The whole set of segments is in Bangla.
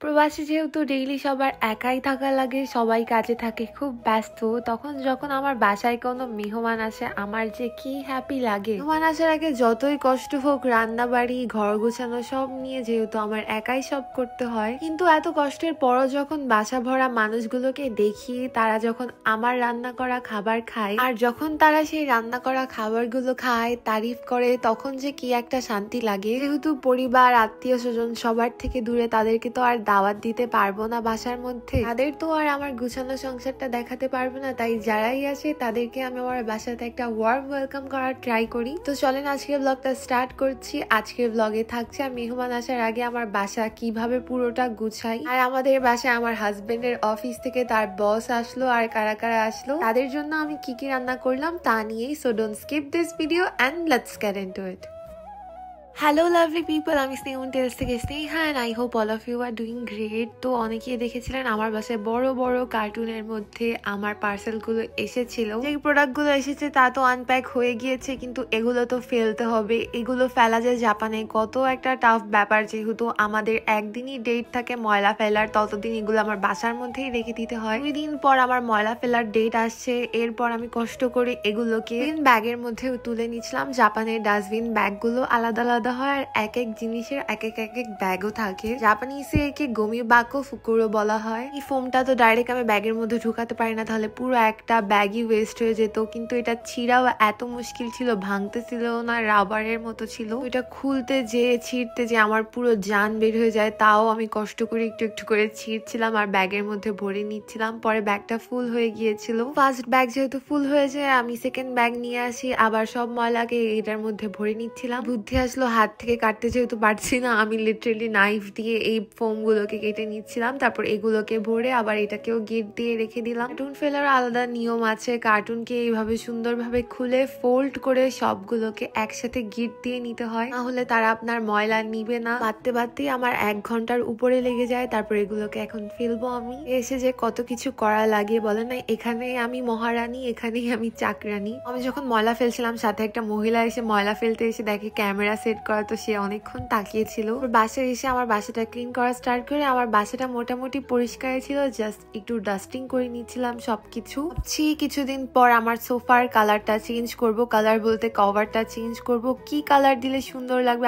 প্রবাসী যেহেতু ডেইলি সবার একাই থাকা লাগে, সবাই কাজে থাকে, খুব ব্যস্ত, তখন যখন আমার বাসায় কোনো মেহমান আসে আমার যে কি হ্যাপি লাগে। মেহমান আসার আগে যতই কষ্ট হোক, রান্না বাড়ি, ঘর গোছানো সব নিয়ে যেহেতু আমার একাই সব করতে হয়, কিন্তু এত কষ্টের পরও যখন বাসা ভরা মানুষগুলোকে দেখি, তারা যখন আমার রান্না করা খাবার খায় আর যখন তারা সেই রান্না করা খাবারগুলো খায়, তারিফ করে, তখন যে কি একটা শান্তি লাগে। যেহেতু পরিবার, আত্মীয় স্বজন সবার থেকে দূরে, তাদেরকে তো আর দাওয়াত দিতে পারবো না বাসার মধ্যে, তাদের তো আর আমার গুছানো সংসারটা দেখাতে পারবো না, তাই যারাই আসে তাদেরকে আমি আমার বাসাতে একটা ওয়ার্ম ওয়েলকাম করার ট্রাই করি। তো চলেন আজকের ব্লগটা স্টার্ট করছি। আজকের ব্লগে থাকছে মেহমান আসার আগে আমার বাসা কিভাবে পুরোটা গুছাই, আর আমাদের বাসায় আমার হাজবেন্ডের অফিস থেকে তার বস আসলো আর কারা কারা আসলো, তাদের জন্য আমি কি কি রান্না করলাম তা নিয়েই। So don't skip this video and let's get into it. Hello lovely people, আমি স্নেহন টেলস থেকে Sneha and I hope all of you are doing great. তো অনেকেই দেখেছিলেন আমার বাসায় বড় বড় কার্টুনের মধ্যে আমার পার্সেলগুলো এসেছিল। যে প্রোডাক্টগুলো এসেছে তা তো আনপ্যাক হয়ে গিয়েছে, কিন্তু এগুলো তো ফেলতে হবে। এগুলো ফেলা যায় জাপানে কত একটা টাফ ব্যাপার, যেহেতু আমাদের একদিনই ডেট থাকে ময়লা ফেলার, ততদিন এগুলো আমার বাসার মধ্যেই রেখে দিতে হয়। 2 দিন পর আমার ময়লা ফেলার ডেট আসছে, এরপর আমি কষ্ট করে এগুলোকে ব্যাগের মধ্যে তুলে নিচ্ছিলাম। জাপানের ডাস্টবিন ব্যাগগুলো আলাদা আলাদা হয় আর এক এক জিনিসের এক এক ব্যাগও থাকে। জাপানিসে একে গমি বাকো ফুকুরো বলা হয়। এই ফোমটা তো ডাইরেক্ট আমি ব্যাগের মধ্যে ঢুকাতে পারি না, তাহলে পুরো একটা ব্যাগই ওয়েস্ট হয়ে যেত। কিন্তু এটা ছিঁড়াও এত মুশকিল ছিল, ভাঙতে ছিল না, রাবারের মতো ছিল। এটা খুলতে যে ছিঁড়তে যে আমার পুরো জান বের হয়ে যায়, তাও আমি কষ্ট করে একটু একটু করে ছিঁড়ছিলাম আর ব্যাগের মধ্যে ভরে নিচ্ছিলাম। পরে ব্যাগটা ফুল হয়ে গিয়েছিল। ফার্স্ট ব্যাগ যেহেতু ফুল হয়ে যায়, আমি সেকেন্ড ব্যাগ নিয়ে আসি, আবার সব ময়লাকে এটার মধ্যে ভরে নিচ্ছিলাম। বুদ্ধি আসলো, হাত থেকে কাটতে যেহেতু পারছি না, আমি লিটারেলি নাইফ দিয়ে এই ফোম গুলোকে কেটে নিচ্ছিলাম। তারপর এগুলোকে ভরে আবার এটাকেও গিট দিয়ে রেখে দিলাম। কার্টুন ফেলার আলাদা নিয়ম আছে, কার্টুনকে এইভাবে সুন্দরভাবে খুলে ফোল্ড করে সবগুলোকে একসাথে গিট দিয়ে নিতে হয়, না হলে তারা আপনার ময়লা নিবে না। বাঁধতে বাঁধতেই আমার 1 ঘন্টার উপরে লেগে যায়। তারপর এগুলোকে এখন ফেলবো আমি। এসে যে কত কিছু করা লাগে বলে না, এখানে আমি মহারানী, এখানেই আমি চাকরানী। আমি যখন ময়লা ফেলছিলাম, সাথে একটা মহিলা এসে ময়লা ফেলতে এসে দেখে ক্যামেরা সেট করা, তো সে অনেকক্ষণ তাকিয়েছিল। বাসায় এসে আমার বাসাটা ক্লিন করা স্টার্ট করে, আমার বাসাটা মোটামুটি পরিষ্কার ছিল, জাস্ট একটু ডাস্টিং করে নিচ্ছিলাম সবকিছু। কিছুদিন পর আমার সোফার কালারটা চেঞ্জ করব, কালার বলতে কভারটা চেঞ্জ করব। কি কালার দিলে সুন্দর লাগবে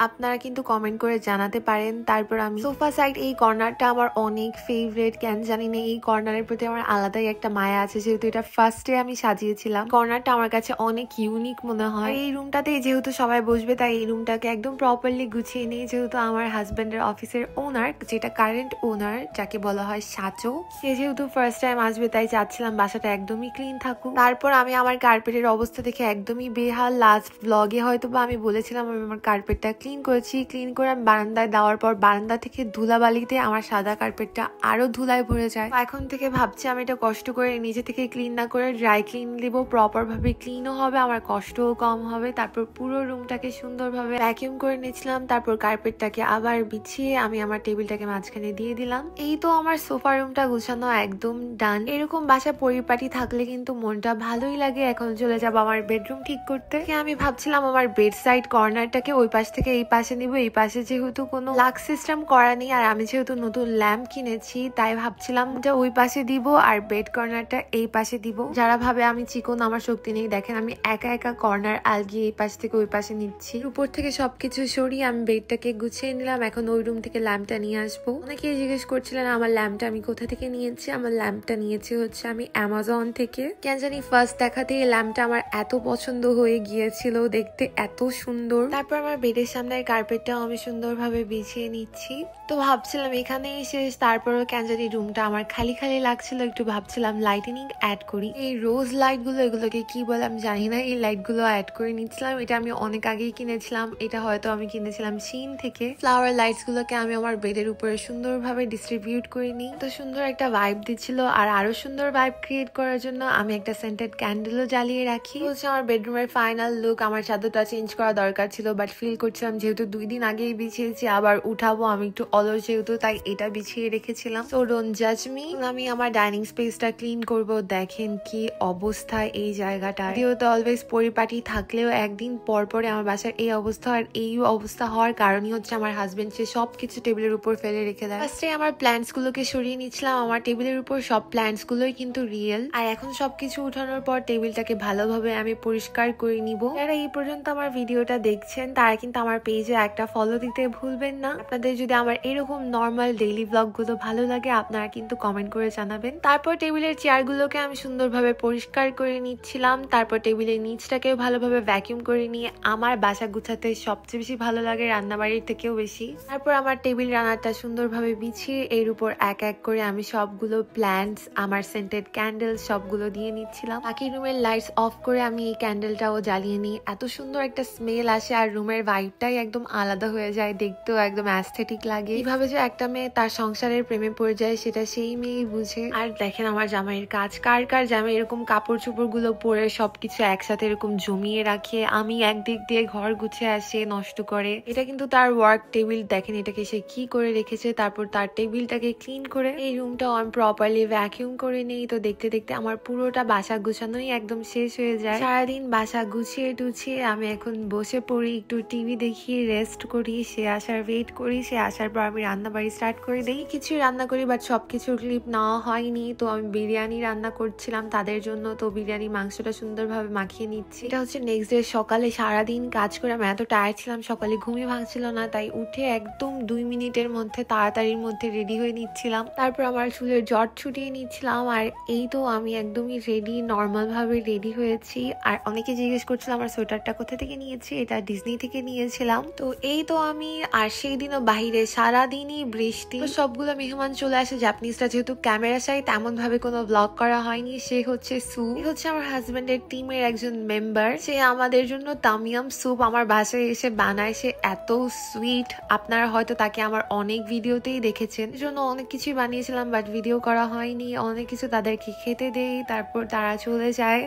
আপনারা কিন্তু কমেন্ট করে জানাতে পারেন। তারপর আমি সোফা সাইড এই কর্নারটা আমার অনেক ফেভারিট, কেন জানি না এই কর্নারের প্রতি আমার আলাদাই একটা মায়া আছে, যেহেতু এটা ফার্স্টে আমি সাজিয়েছিলাম। কর্নারটা আমার কাছে অনেক ইউনিক মনে হয়। এই রুমটাতে যেহেতু সবাই বসবে, তাই এই রুমটাকে একদম প্রপারলি গুছিয়ে নিই। যেহেতু আমার হাজবেন্ডের অফিসের ওনার, যেটা কারেন্ট ওনার, যাকে বলা হয় সাচো, সে যেহেতু ফার্স্ট টাইম আসবে, তাই চাচ্ছিলাম বাসাটা একদমই ক্লিন থাকুক। তারপর আমি আমার কার্পেটের অবস্থা দেখে একদমই বেহাল। লাস্ট ব্লগে হয়তো বা আমি বলেছিলাম আমি আমার কার্পেটটা ক্লিন করেছি। ক্লিন করে আমি বারান্দায় দেওয়ার পর বারান্দা থেকে ধুলাবালিতে আমার সাদা কার্পেটটা আরো ধুলায় ভরে যায়। এখন থেকে ভাবছি আমি এটা কষ্ট করে নিজে থেকে ক্লিন না করে ড্রাই ক্লিন দিব, প্রপার ভাবে ক্লিনও হবে, আমার কষ্টও কম হবে। তারপর পুরো রুমটাকে সুন্দরভাবে ভ্যাকিউম করে নিয়েছিলাম। তারপর কার্পেটটাকে আবার বিছিয়ে আমি আমার টেবিলটাকে মাঝখানে দিয়ে দিলাম। এই তো আমার সোফা রুমটা গুছানো একদম ডান। এরকম বাসা পরিপাটি থাকলে কিন্তু মনটা ভালোই লাগে। এখন চলে যাবো আমার বেডরুম ঠিক করতে। আমি ভাবছিলাম আমার বেড সাইড কর্নারটাকে ওই পাশ থেকে এই পাশে নিব। এই পাশে যেহেতু কোনো লাক সিস্টেম করা নেই, আর আমি যেহেতু নতুন ল্যাম্প কিনেছি, তাই ভাবছিলাম যে ওই পাশে দিব আর বেড কর্নারটা এই পাশে দিব। যারা ভাবে আমি চিকন, আমার শক্তি নেই, দেখেন আমি একা একা কর্নার আলগিয়ে এই পাশ থেকে ওই পাশে নিচ্ছি। উপর থেকে সবকিছু সরিয়ে আমি বেডটাকে গুছিয়ে নিলাম। এখন ওই রুম থেকে ল্যাম্পটা নিয়ে আসবো। অনেকেই জিজ্ঞেস করছিলেন আমার ল্যাম্পটা আমি কোথা থেকে নিয়েছি। আমার ল্যাম্পটা নিয়েছি হচ্ছে আমি অ্যামাজন থেকে। কেন জানি ফার্স্ট দেখাতে এই ল্যাম্পটা আমার এত পছন্দ হয়ে গিয়েছিল, দেখতে এত সুন্দর। তারপর আমার বেডের সামনে কার্পেটটাও আমি সুন্দরভাবে বিছিয়ে নিচ্ছি। তো ভাবছিলাম এখানেই শেষ, তারপরও কেন জানি রুমটা আমার খালি খালি লাগছিল, একটু ভাবছিলাম লাইটেনিং অ্যাড করি। এই রোজ লাইট গুলো, এগুলোকে কি বলে আমি জানি না, এই লাইট গুলো অ্যাড করে নিচ্ছিলাম। এটা আমি অনেক আগেই কিনেছিলাম, এটা হয়তো আমি কিনেছিলাম শিন থেকে। ফ্লাওয়ার লাইটস গুলোকে আমি আমার বেডের উপরে সুন্দরভাবে ডিস্ট্রিবিউট করে নিই, তো সুন্দর একটা ভাইব দিচ্ছিল। আর আরো সুন্দর ভাইব ক্রিয়েট করার জন্য আমি একটা সেন্টেড ক্যান্ডেলও জ্বালিয়ে রাখি। হচ্ছে আমার বেডরুমের ফাইনাল লুক। আমার চাদরটা চেঞ্জ করা দরকার ছিল, বাট ফিল করছিলাম রেখেছিলাম, যেহেতু 2 দিন আগেই বিছিয়েছি, আবার উঠাবো, আমি একটু অলস যেহেতু, তাই এটা বিছিয়ে রেখেছিলাম। সো ডোন্ট জাজ মি। আমি আমার ডাইনিং স্পেসটা ক্লিন করব। দেখেন কি অবস্থা এই জায়গাটা। যেহেতু অলওয়েজ পরিপাটি থাকলেও একদিন পর পরে আমার বাসার এই অবস্থা। আর এই অবস্থা হওয়ার কারণই হচ্ছে আমার হাজবেন্ড, সে সবকিছু টেবিলের উপর ফেলে রেখে দেয়। ফার্স্টে আমার প্ল্যান্টস গুলোকে সরিয়ে নিচ্ছিলাম। আমার টেবিলের উপর সব প্ল্যান্টস গুলোই কিন্তু রিয়েল। আর এখন সবকিছু উঠানোর পর টেবিলটাকে ভালোভাবে আমি পরিষ্কার করে নিব। যারা এই পর্যন্ত আমার ভিডিওটা দেখছেন তারা কিন্তু আমার পেজে একটা ফলো দিতে ভুলবেন না। আপনাদের যদি আমার এরকম নর্মাল ডেইলি ব্লগ গুলো ভালো লাগে আপনারা কিন্তু কমেন্ট করে জানাবেন। তারপর টেবিলের চেয়ার গুলোকে আমি সুন্দরভাবে পরিষ্কার করে নিচ্ছিলাম। তারপর টেবিলের নিচটাকেও ভালোভাবে ভ্যাকিউম করে নিয়ে, আমার বাসা গুছাতে সবচেয়ে বেশি ভালো লাগে রান্নাবাড়ির থেকেও বেশি। তারপর আমার টেবিল রান্নাটা সুন্দরভাবে বিছিয়ে এর উপর এক এক করে আমি সবগুলো প্ল্যান্টস, আমার সেন্টেড ক্যান্ডেল সবগুলো দিয়ে নিচ্ছিলাম। বাকি রুমের লাইটস অফ করে আমি এই ক্যান্ডেলটাও জ্বালিয়ে নিই। এত সুন্দর একটা স্মেল আসে আর রুমের ভাইবটাই একদম আলাদা হয়ে যায়, দেখতেও একদম অ্যাস্থেটিক লাগে। কিভাবে যে একটা মেয়ে তার সংসারের প্রেমে পড়ে যায় সেটা সেই মেয়েই বুঝে। আর দেখেন আমার জামাইয়ের কাজ, কার কার জামাই এরকম কাপড় চোপড় গুলো পরে সবকিছু একসাথে এরকম জমিয়ে রাখে। আমি একদিক দিয়ে ঘর গুছিয়ে আসে নষ্ট করে। এটা কিন্তু তার ওয়ার্ক টেবিল, দেখেন এটাকে সে কি করে রেখেছে। তারপর তার টেবিলটাকে ক্লিন করে এই রুমটাও আমি প্রপারলি ভ্যাকিউম করে নেই। তো দেখতে দেখতে আমার পুরোটা বাসা গুছানোই একদম শেষ হয়ে যায়। সারাদিন বাসা গুছিয়ে টুছিয়ে আমি এখন বসে পড়ি, একটু টিভি দেখি, রেস্ট করি, সে আসার ওয়েট করি। সে আসার পর আমি রান্না বাড়ি স্টার্ট করে দিই। কিছু রান্না করি বাট সবকিছুর ক্লিপ নেওয়া হয়নি। তো আমি বিরিয়ানি রান্না করছিলাম তাদের জন্য। তো বিরিয়ানি মাংসটা সুন্দরভাবে মাখিয়ে নিচ্ছি। এটা হচ্ছে নেক্সট ডে সকালে। সারাদিন কাজ করে আমি এত টায়ার্ড ছিলাম, সকালে ঘুমিয়ে ভাঙছিল না, তাই উঠে একদম 2 মিনিটের মধ্যে তাড়াতাড়ির মধ্যে রেডি হয়ে নিচ্ছিলাম। তারপর আমার চুলের জট ছুটিয়ে নিচ্ছিলাম। আর এই তো আমি একদমই রেডি, নর্মাল ভাবে রেডি হয়েছি। আর অনেকে জিজ্ঞেস করছিল আমার সোয়েটারটা কোথা থেকে নিয়েছি, এটা ডিজনি থেকে নিয়েছিলাম। তো এই তো আমি, আর সেই দিনও বাহিরে সারাদিনই বৃষ্টি। তো সবগুলো মেহমান চলে আসে। জাপানিজরা যেহেতু ক্যামেরা চাই তেমন ভাবে কোনো ব্লগ করা হয়নি। সে হচ্ছে স্যুপ, হচ্ছে আমার হাজবেন্ডের টিমের একজন মেম্বার। সে আমাদের জন্য তামিয়াম স্যুপ আমার বাসায় এসে বানায়। সে এত সুইট, আপনারা হয়তো তাকে আমার অনেক ভিডিওতেই দেখেছেন। এর জন্য অনেক কিছুই বানিয়েছিলাম বাট ভিডিও করা হয়নি। অনেক কিছু তাদেরকে খেতে দেই, তারপর তারা চলে যায়।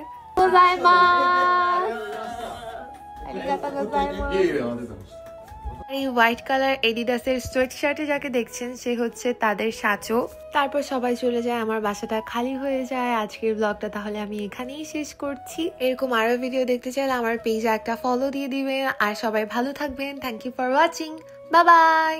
এই হোয়াইট কালার এডিডাসের সোয়েট শার্টে যাকে দেখছেন সে হচ্ছে তাদের সাচো। তারপর সবাই চলে যায়, আমার বাসাটা খালি হয়ে যায়। আজকের ব্লগটা তাহলে আমি এখানেই শেষ করছি। এরকম আরো ভিডিও দেখতে চাইলে আমার পেজে একটা ফলো দিয়ে দিবেন। আর সবাই ভালো থাকবেন। Thank you for watching. Bye by.